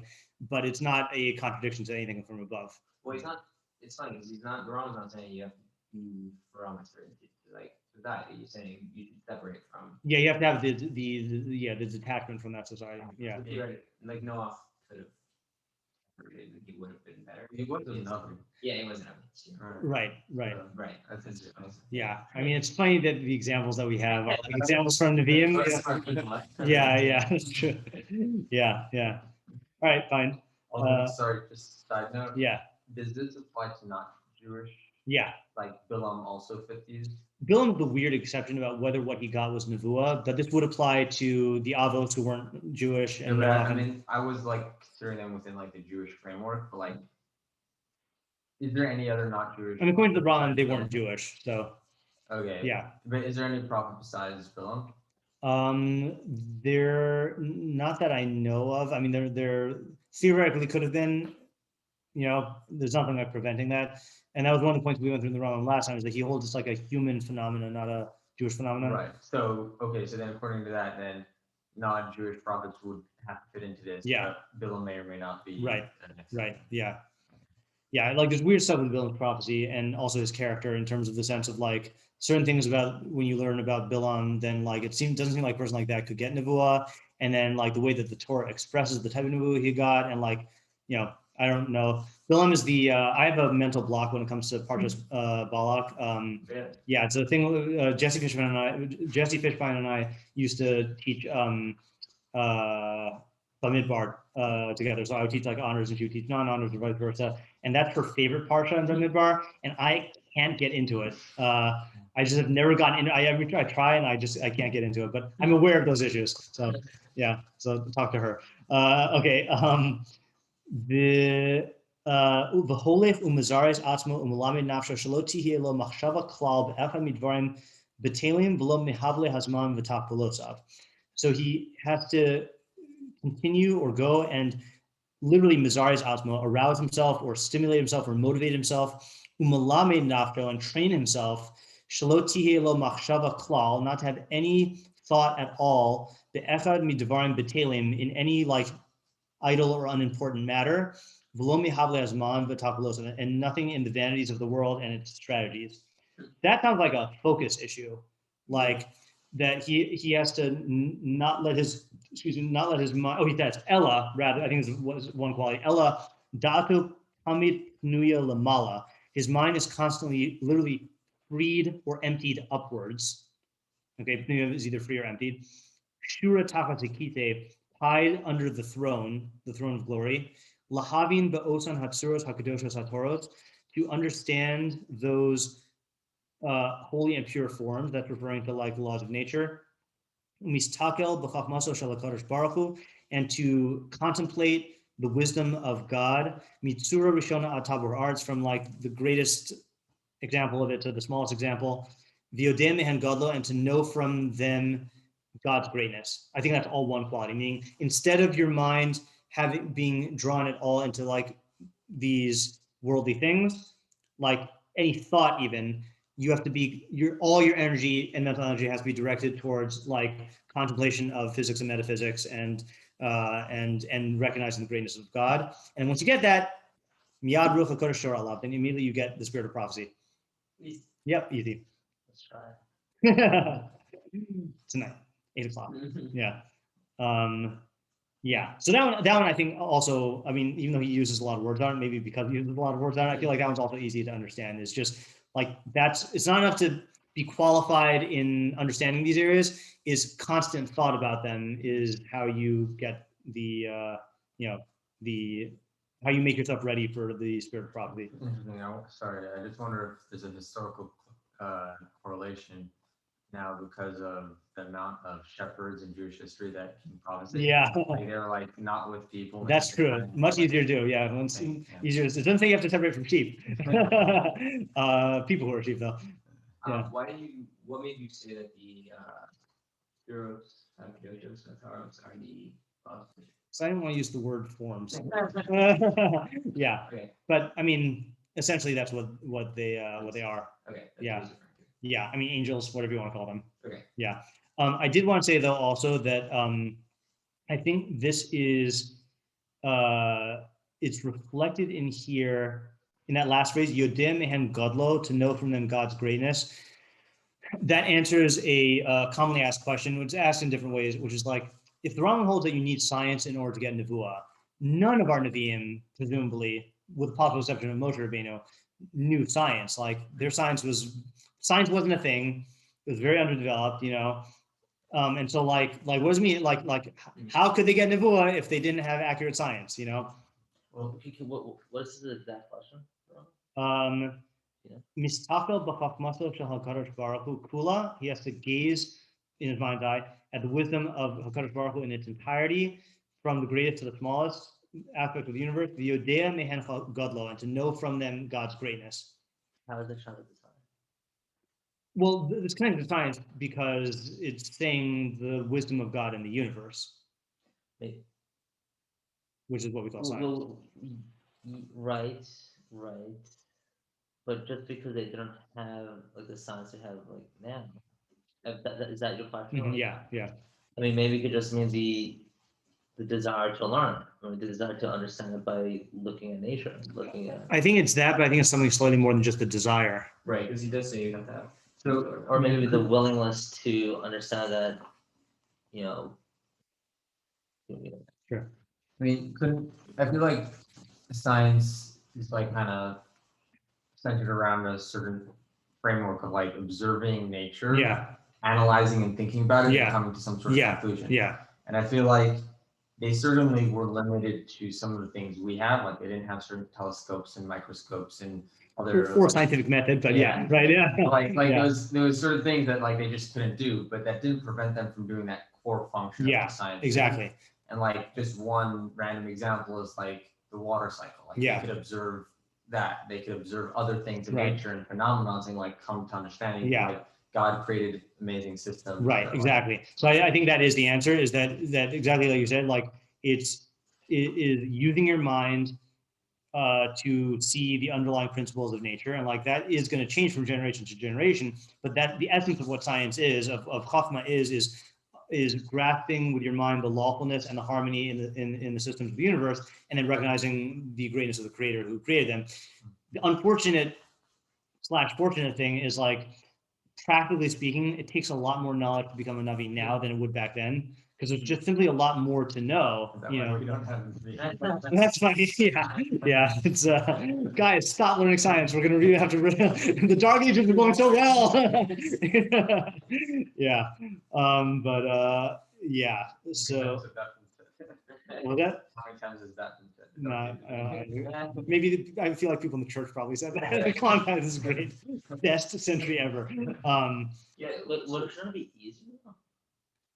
but it's not a contradiction to anything from above. Well, he's not. It's funny because he's not. The Rambam's not saying you have to from a certainty. Like that, you're saying you should separate from. Yeah, you have to have the detachment from that society. Yeah. Like Noah could have separated, he would have been better. He wasn't enough. Yeah, it wasn't enough. Right. Right. That's interesting. Yeah. I mean, it's funny that the examples that we have are like examples from Naviim. Yeah. That's true. Yeah. All right. Fine. Sorry, just side note. Yeah. Does this apply to not Jewish? Yeah. Like Bilam also fit these? Bilam, the weird exception about whether what he got was nevuah, but this would apply to the avos who weren't Jewish. And Yeah, I mean, I was like considering them within like the Jewish framework, but like, is there any other not Jewish? I mean, according to the Rambam, they weren't Jewish, so. Okay. Yeah. But is there any prophet besides Bilam? There, not that I know of. I mean, there theoretically could have been. There's nothing like preventing that. And that was one of the points we went through in the Rambam last time, is that he holds it's like a human phenomenon, not a Jewish phenomenon. Right. So, okay. So then according to that, then non-Jewish prophets would have to fit into this. Yeah. Bilam may or may not be. Right. Yeah. Like there's weird stuff with Bilam's prophecy and also his character in terms of the sense of like certain things about when you learn about Bilam, then like doesn't seem like a person like that could get nevuah. And then like the way that the Torah expresses the type of nevuah he got, and like, I don't know. Bilam is I have a mental block when it comes to Parshas Balak. Yeah, it's a thing. Jesse Fishbein and I used to teach Bamidbar together. So I would teach like honors and she would teach non-honors and vice versa. And that's her favorite parsha in Bamidbar, and I can't get into it. I just have never gotten into it. I try and I can't get into it, but I'm aware of those issues. So yeah, so talk to her. Okay. The V'holech u'mazares atzmo u'melamed nafsho shelo tihye lo machshava klal be'echad midvarim betelim v'lo mehavle hazman v'tak v'lotzav. So he has to continue or go and literally mazares atzmo, arouse himself or stimulate himself or motivate himself, u'melamed nafsho, and train himself shelo tihye lo machshava klal, not to have any thought at all be'echad midvarim betelim, in any like idle or unimportant matter, and nothing in the vanities of the world and its strategies. That sounds like a focus issue, like that he has to not let his mind. Oh, that's Ella rather. I think it's one quality. Ella datu hamid pnuya lamala. His mind is constantly, literally freed or emptied upwards. Okay, pnuya is either free or emptied. Shura tafatikite, hide under the throne of glory, lahavin be'osan hatsuros hakadoshos hatorot, to understand those holy and pure forms. That's referring to like the laws of nature. Mistakel b'chachmaso shel HaKadosh Baruch Hu, and to contemplate the wisdom of God. Mitzura rishona ad tabor arts, from like the greatest example of it to the smallest example. V'yodeh mehen gadlo, and to know from them God's greatness. I think that's all one quality, meaning instead of your mind being drawn at all into like these worldly things, like any thought even, you have to be, all your energy and mental energy has to be directed towards like contemplation of physics and metaphysics and recognizing the greatness of God. And once you get that, miyad ruach hakodesh shor alav, then immediately you get the spirit of prophecy. Easy. Yep, easy. Let's try. Tonight. 8 o'clock. Yeah. Yeah. So that one I think also, I mean, even though he uses a lot of words on it, maybe because he uses a lot of words on it, I feel like that one's also easy to understand. It's just like it's not enough to be qualified in understanding these areas, is constant thought about them is how you get the how you make yourself ready for the spirit of prophecy. Interesting. Sorry, I just wonder if there's a historical correlation now because of the amount of shepherds in Jewish history that can prophesy. Yeah. Like they're like not with people. That's true. Much easier to do. Yeah. Easier. It doesn't say you have to separate from sheep. People who are sheep though. Yeah. What made you say that the Euros and Hilchos and Taros are the positive? So I didn't want to use the word forms. Yeah. Okay. But I mean, essentially that's what they are. Okay. Yeah. Yeah, I mean, angels, whatever you want to call them. Okay. Yeah. I did want to say though also that I think this is it's reflected in here in that last phrase, Yodeh mehen godlo, to know from them God's greatness. That answers a commonly asked question, which is asked in different ways, which is like, if the Rambam holds that you need science in order to get nevuah, none of our Nevi'im, presumably, with the possible exception of Moshe Rabbeinu, knew science. Like their science wasn't a thing. It was very underdeveloped, and so like what does it mean? Like how could they get nevuah if they didn't have accurate science? Well, what's the exact question? Mistafel b'chachmaso shel HaKadosh Baruch Hu kula. He has to gaze in his mind's eye at the wisdom of HaKadosh Baruch Hu in its entirety, from the greatest to the smallest aspect of the universe. V'yodea mehen godlo, and to know from them God's greatness. How is it connected to science? Well, it's connected to science because it's saying the wisdom of God in the universe, which is what we call science. Right. But just because they didn't have like the science they have like now, is that your question? Yeah. I mean, maybe it could just mean the desire to learn, or the desire to understand it by looking at nature, looking at. I think it's that, but I think it's something slightly more than just the desire. Right, because he does say you have to have. So, or maybe the willingness to understand that, Sure. I mean, I feel like science is like kind of centered around a certain framework of like observing nature, analyzing and thinking about it, and coming to some sort of conclusion. Yeah. And I feel like they certainly were limited to some of the things we have. Like they didn't have certain telescopes and microscopes and other or scientific method, but like those sort of things that like they just couldn't do, but that didn't prevent them from doing that core function of science. Exactly. And like just one random example is like the water cycle. Like they could observe that. They could observe other things in nature and phenomena and like come to understanding like God created amazing systems. Right, exactly. So I think that is the answer, is that exactly like you said, like it is using your mind to see the underlying principles of nature, and like that is going to change from generation to generation. But that the essence of what science is, of chachma is grasping with your mind the lawfulness and the harmony in the systems of the universe, and then recognizing the greatness of the creator who created them. The unfortunate / fortunate thing is, like, practically speaking, it takes a lot more knowledge to become a Navi now than it would back then, because there's just simply a lot more to know. We don't have That's funny. Yeah. It's guys, stop learning science. We're gonna really have to. The dark ages are going so well. Yeah. Yeah. So. Well, that. How many times has that been said? Maybe I feel like people in the church probably said that. Comprise is great, best century ever. Would it be easier?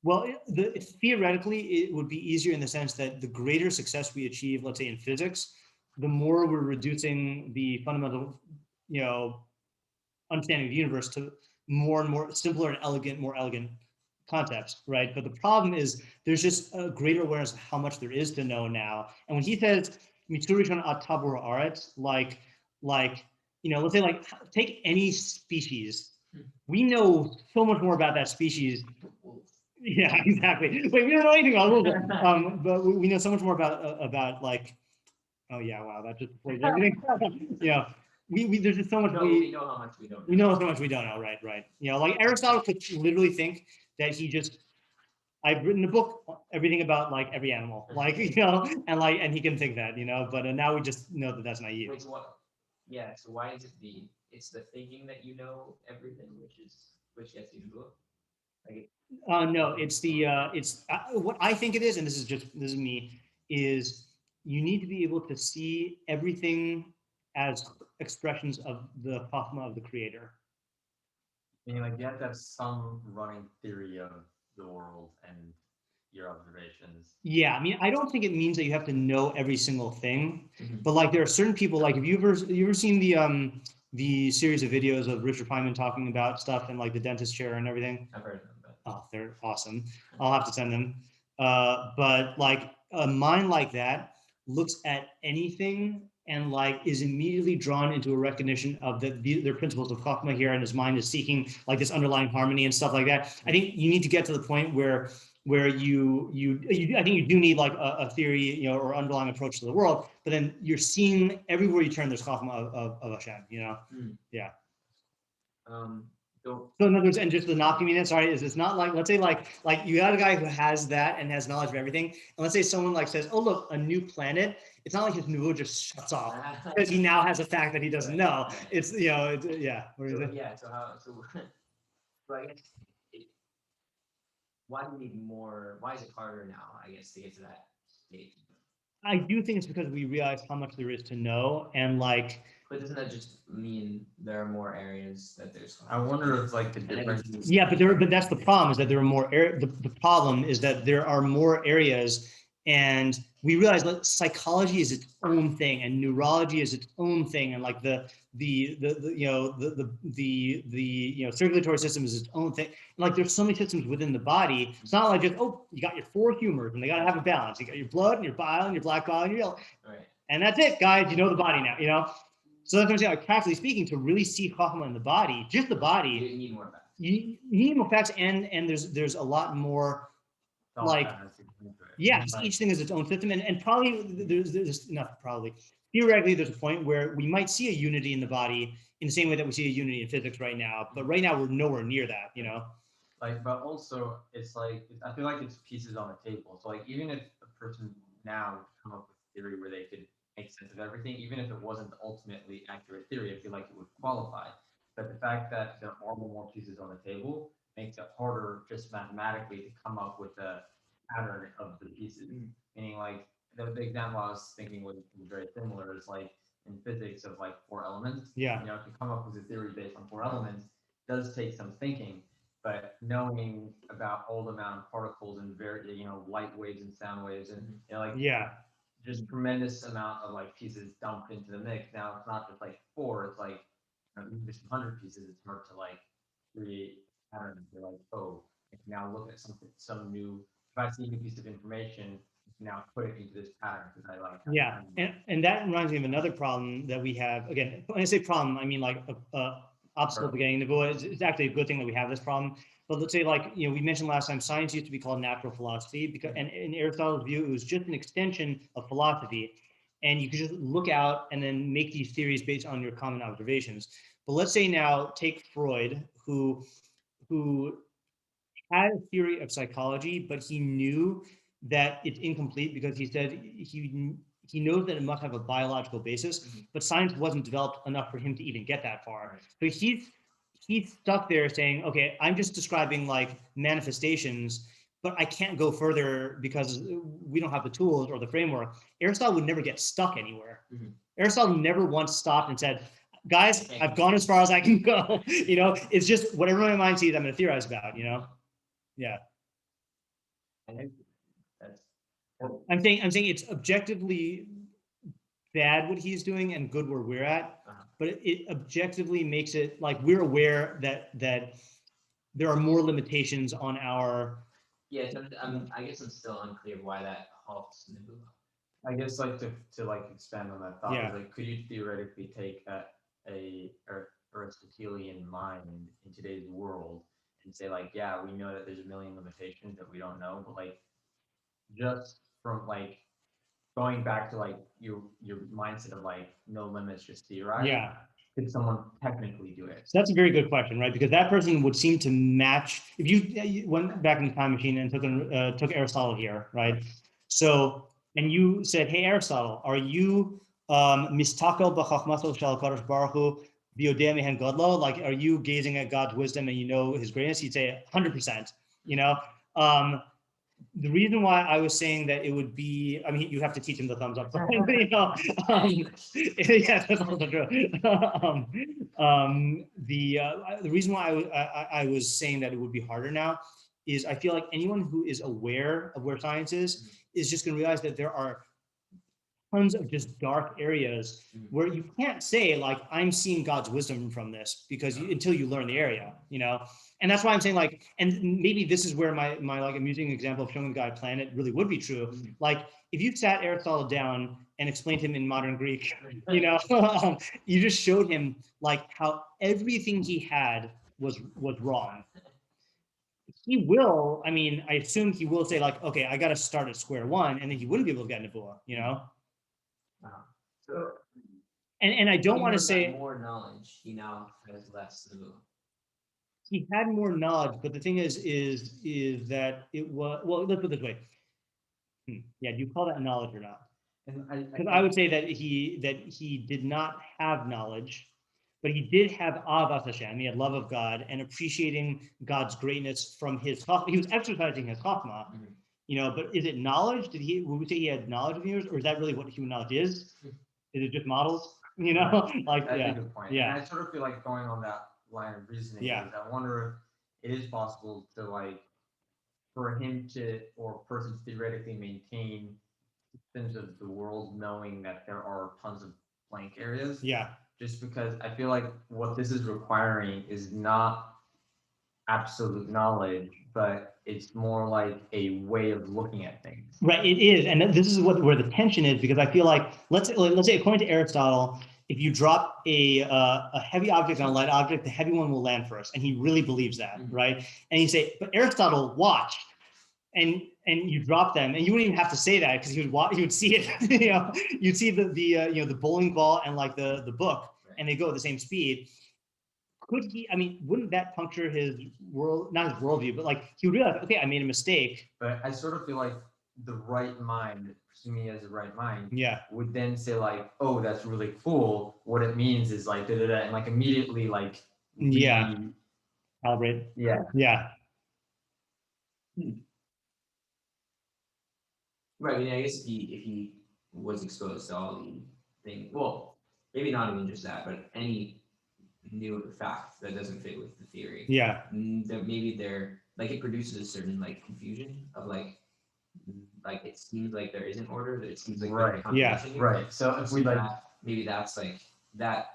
Well, theoretically, it would be easier in the sense that the greater success we achieve, let's say in physics, the more we're reducing the fundamental, understanding of the universe to more and more simpler and more elegant concepts, right? But the problem is there's just a greater awareness of how much there is to know now. And when he says "Miturishon at chavurah aretz," like let's say, like, take any species, we know so much more about that species. Yeah, exactly. Wait, we don't know anything about wolves, but we know so much more about like, oh yeah, wow, that just plays everything. We there's just so much we know how much we don't know. We know so much we don't know, right? Like Aristotle could literally think that I've written a book, everything about like every animal, like, and he can think that, but now we just know that that's naive. Wait, so why is it it's the thinking that you know everything, which gets you to do it? No, it's what I think it is, and this is me, is you need to be able to see everything as expressions of the chachma of the creator. Meaning, like, you have to have some running theory of the world and your observations. Yeah, I mean, I don't think it means that you have to know every single thing, but like there are certain people, like, have you ever seen the series of videos of Richard Feynman talking about stuff in like the dentist chair and everything? I've heard of them. Oh, they're awesome. I'll have to send them. But like a mind like that looks at anything and like is immediately drawn into a recognition of their principles of chachma here, and his mind is seeking like this underlying harmony and stuff like that. I think you need to get to the point where where you I think you do need like a theory, you know, or underlying approach to the world, but then you're seeing everywhere you turn there's chachma of Hashem, you know. Yeah. So So in other words, and just the not communion, sorry, is it's not like, let's say like you got a guy who has that and has knowledge of everything. And let's say someone like says, oh, look, a new planet. It's not like his nuvo just shuts off because he now has a fact that he doesn't know. It's, you know, yeah. What is it? yeah, so I guess, why do we need more, why is it harder now, I guess, to get to that stage? I do think it's because we realize how much there is to know, and like. But doesn't that just mean there are more areas that there's? I wonder if like the difference. Yeah, but that's the problem, is that there are more the problem is that there are more areas, and we realize that psychology is its own thing and neurology is its own thing, and like the you know the you know circulatory system is its own thing. And like there's so many systems within the body. It's not like just, oh, you got your 4 humors and they got to have a balance. You got your blood and your bile and your black bile and your yellow. Right. And that's it, guys. You know the body now, you know. So that's what I'm saying. Like, practically speaking, to really see chachma in the body, just the body, You need more facts. you need more facts, and there's a lot more, like, yeah, each thing is its own system, and probably there's not probably theoretically there's a point where we might see a unity in the body in the same way that we see a unity in physics right now, but right now we're nowhere near that, you know. Like, but also it's like, I feel like it's pieces on the table. So like, even if a person now come up with a theory where they could make sense of everything, even if it wasn't the ultimately accurate theory, I feel like it would qualify. But the fact that there are more pieces on the table makes it harder just mathematically to come up with a pattern of the pieces. Meaning, like, the example I was thinking was very similar, is like in physics of like 4 elements. Yeah. You know, to come up with a theory based on 4 elements does take some thinking, but knowing about all the amount of particles and very, you know, light waves and sound waves and, you know, like, Yeah. just tremendous amount of like pieces dumped into the mix. Now it's not just like 4, it's like, you know, there's 100 pieces. It's hard to like create patterns. You're like, oh, I can now look at some new, if I see a new piece of information, I can now put it into this pattern because I like. Yeah, and that reminds me of another problem that we have. Again, when I say problem, I mean like a obstacle to getting into it. It's actually a good thing that we have this problem. But let's say, like, you know, we mentioned last time, science used to be called natural philosophy, because, and in Aristotle's view, it was just an extension of philosophy, and you could just look out and then make these theories based on your common observations. But let's say now take Freud, who had a theory of psychology, but he knew that it's incomplete because he said he knows that it must have a biological basis, but science wasn't developed enough for him to even get that far. So he's stuck there saying, okay, I'm just describing like manifestations, but I can't go further because we don't have the tools or the framework. Aristotle would never get stuck anywhere. Aristotle never once stopped and said, guys, I've gone as far as I can go. You know, it's just whatever my mind sees, I'm going to theorize about, you know? Yeah. I'm saying it's objectively bad what he's doing and good where we're at, but it objectively makes it like we're aware that there are more limitations on our. Yeah, so I guess I'm still unclear why that halts Navi. I guess like to like expand on that thought, Yeah. like, could you theoretically take a Aristotelian mind in today's world and say like, yeah, we know that there's a million limitations that we don't know, but like just from like going back to like your mindset of like no limits, just theorize. Yeah. Could someone technically do it? So that's a very good question, right? Because that person would seem to match, if you went back in the time machine and took Aristotle here, right? So, and you said, hey, Aristotle, are you mistakel b'chachmaso shel HaKadosh Baruch Hu v'yodeh mehen godlo? Like, are you gazing at God's wisdom and you know his greatness? He'd say 100%, you know? The reason why I was saying that it would be, I mean, you have to teach him the thumbs up, you know, yeah, that's also true. The reason why I was saying that it would be harder now is I feel like anyone who is aware of where science is just going to realize that there are tons of just dark areas where you can't say like, I'm seeing God's wisdom from this, because until you learn the area, you know? And that's why I'm saying like, and maybe this is where my like amusing example of showing the guy planet really would be true. Like if you sat Aristotle down and explained him in modern Greek, you know, you just showed him like how everything he had was wrong. he will, I mean, I assume he will say like, okay, I got to start at square one, and then he wouldn't be able to get nevuah, you know? So And I don't want to even with that say more knowledge, he now has less nevuah. he had more knowledge, but the thing is that it was, well, let's put it this way. Yeah, do you call that knowledge or not? Because I would say that he did not have knowledge, but he did have avas Hashem. He had love of God and appreciating God's greatness from his chachma. He was exercising his chachma, you know. But is it knowledge? Would we say he had knowledge of the universe, or is that really what human knowledge is? Is it just models? You know, like That's yeah, a good point. yeah. And I sort of feel like going on that line of reasoning. Yeah. Is I wonder if it is possible to like for him to or a person to theoretically maintain sense of the world knowing that there are tons of blank areas. Yeah. Just because I feel like what this is requiring is not absolute knowledge, but it's more like a way of looking at things. Right, it is, and this is where the tension is, because I feel like let's say according to Aristotle, if you drop a heavy object on a light object, the heavy one will land first, and he really believes that, right? And you say, but Aristotle watched, and you drop them, and you wouldn't even have to say that because he would see it. You know, you'd see the bowling ball and like the book, and they go at the same speed. Could he? I mean, wouldn't that puncture his world? Not his worldview, but like he would realize, okay, I made a mistake. But I sort of feel like the right mind, assuming he has the right mind, yeah, would then say like, oh, that's really cool. What it means is like da da da, and like immediately like yeah, calibrate. Yeah. Yeah. Right. I mean, I guess if he was exposed to all the things, well, maybe not even just that, but any new fact that doesn't fit with the theory. Yeah. That maybe they're like it produces a certain like confusion of like it seems like there isn't order, that it seems like Right. Yeah. Right. So if we like maybe that's like that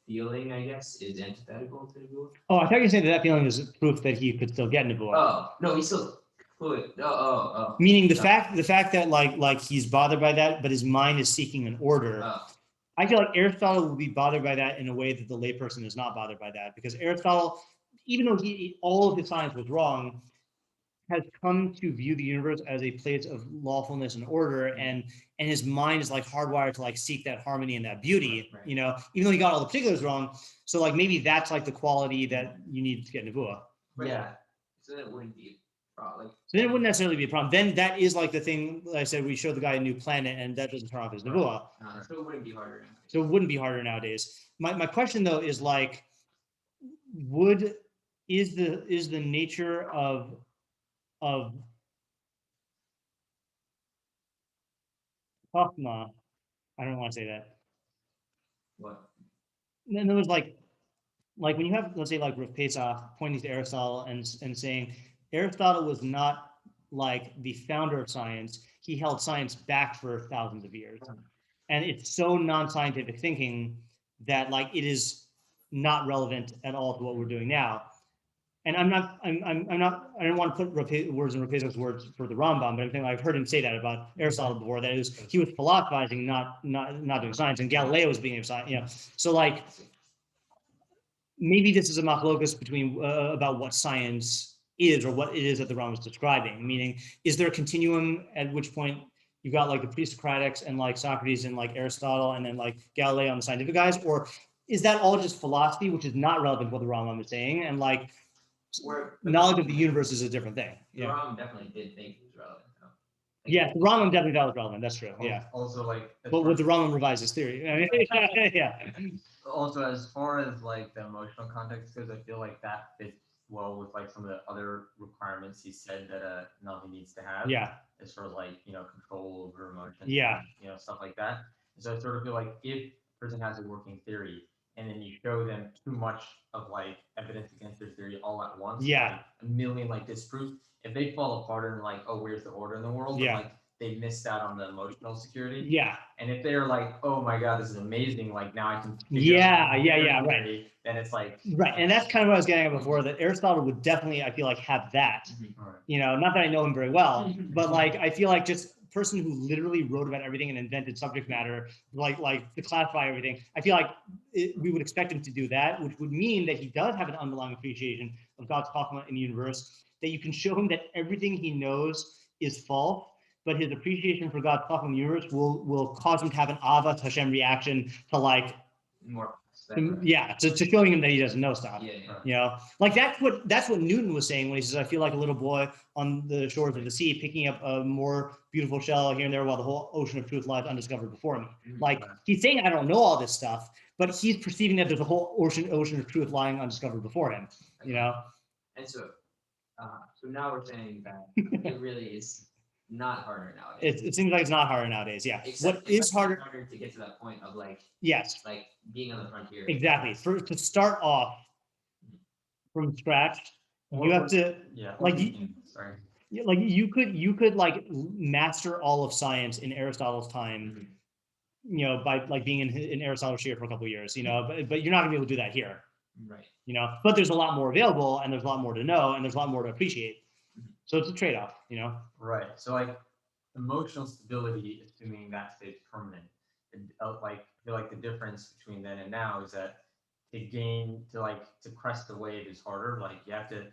feeling, I guess, is antithetical to nevuah. Oh, I thought you were saying that feeling is proof that he could still get nevuah. Oh no, he still could. Oh. Meaning the fact that like he's bothered by that, but his mind is seeking an order. I feel like Aristotle would be bothered by that in a way that the layperson is not bothered by that, because Aristotle, even though all of his science was wrong, has come to view the universe as a place of lawfulness and order, and his mind is like hardwired to like seek that harmony and that beauty, Right. you know, even though he got all the particulars wrong. So like maybe that's like the quality that you need to get nevuah. Yeah. So then it wouldn't be like. So then it wouldn't necessarily be a problem. Then that is like the thing like I said, we showed the guy a new planet, and that doesn't turn off his nevuah. So it wouldn't be harder. So it wouldn't be harder nowadays. My question though is like, is the nature of chachma, I don't want to say that. What? And there was like when you have, let's say like Rav Pesach pointing to Aristotle and saying Aristotle was not like the founder of science. He held science back for thousands of years. And it's so non-scientific thinking that like it is not relevant at all to what we're doing now. And I don't want to put words in Rav Pesach's words for the Rambam, but I'm thinking I've heard him say that about Aristotle before, that he was philosophizing, not doing science, and Galileo was being a science, you know. So like maybe this is a machlokas between about what science is, or what it is that the Rambam is describing. Meaning, is there a continuum at which point you've got like the pre-Socratics and like Socrates and like Aristotle and then like Galileo and the scientific guys, or is that all just philosophy, which is not relevant to what the Rambam is saying, and like knowledge of the universe is a different thing? The Rambam definitely did think it was relevant. Yeah, the Rambam definitely thought it was relevant. That's true. Yeah. Also, like, but would the Rambam revise his theory? I mean, yeah. Also, as far as like the emotional context goes, I feel like that fits well with like some of the other requirements he said that a Navi needs to have. Yeah. As far as like, you know, control over emotions. Yeah. And, you know, stuff like that. And so I sort of feel like if a person has a working theory, and then you show them too much of like evidence against their theory all at once, yeah, like a million like disproof, if they fall apart and like, oh, where's the order in the world? Yeah. But, like they missed out on the emotional security. Yeah. And if they're like, oh my God, this is amazing, like now I can yeah, right. Then it's like right. And that's kind of what I was getting at before, that Aristotle would definitely, I feel like, have that. Right. You know, not that I know him very well, but like I feel like just person who literally wrote about everything and invented subject matter, like to classify everything. I feel like we would expect him to do that, which would mean that he does have an underlying appreciation of God's chachma in the universe. that you can show him that everything he knows is false, but his appreciation for God's thought from the universe will cause him to have an Ava Hashem reaction to like, More. to showing him that he doesn't know stuff. Yeah. You know, like that's what Newton was saying when he says, I feel like a little boy on the shores of the sea picking up a more beautiful shell here and there while the whole ocean of truth lies undiscovered before me. Like he's saying, I don't know all this stuff, but he's perceiving that there's a whole ocean of truth lying undiscovered before him. You know, and so now we're saying that it really is not harder nowadays. It seems like it's not harder nowadays. Yeah. What is harder to get to that point of like, yes, like being on the frontier. Exactly. To start off from scratch, you have to like you could like master all of science in Aristotle's time, you know, by like being in Aristotle's shiur for a couple of years, you know, but you're not gonna be able to do that here. Right. You know, but there's a lot more available and there's a lot more to know and there's a lot more to appreciate. So it's a trade-off, you know? Right. So like emotional stability, assuming that stays permanent, like I feel like the difference between then and now is that to crest the wave is harder. Like you have to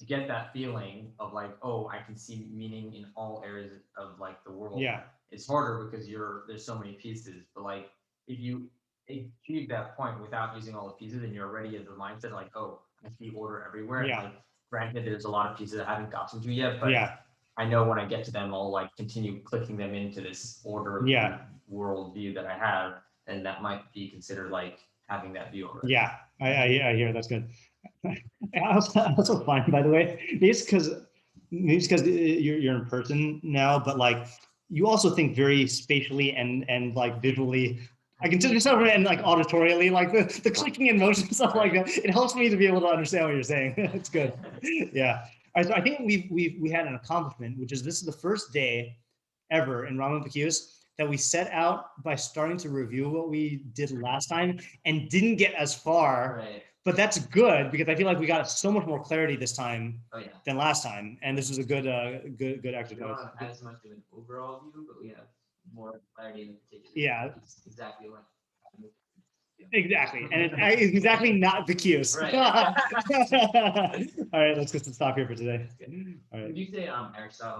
get that feeling of like, oh, I can see meaning in all areas of like the world. Yeah. It's harder because there's so many pieces. But like if you achieve that point without using all the pieces and you're already in the mindset like, oh, I see order everywhere. Yeah. And like, granted, there's a lot of pieces I haven't gotten to yet, but yeah. I know when I get to them, I'll like continue clicking them into this order world view that I have, and that might be considered like having that view already. Yeah, I hear that's good. I also find, by the way, it's because you're in person now, but like you also think very spatially and like visually. I can just over and like auditorially, like the clicking and motion stuff like that. It helps me to be able to understand what you're saying. It's good. Yeah. All right, so I think we had an accomplishment, which is this is the first day ever in Rambam Bekius that we set out by starting to review what we did last time and didn't get as far. Right. But that's good because I feel like we got so much more clarity this time than last time, and this is a good exercise. We don't have as much of an overall view, but we have more clarity in the particular. Yeah. It's exactly what. Exactly, and it's exactly not Bekius. Right. All right, let's just stop here for today. All right. Would you say Aristotle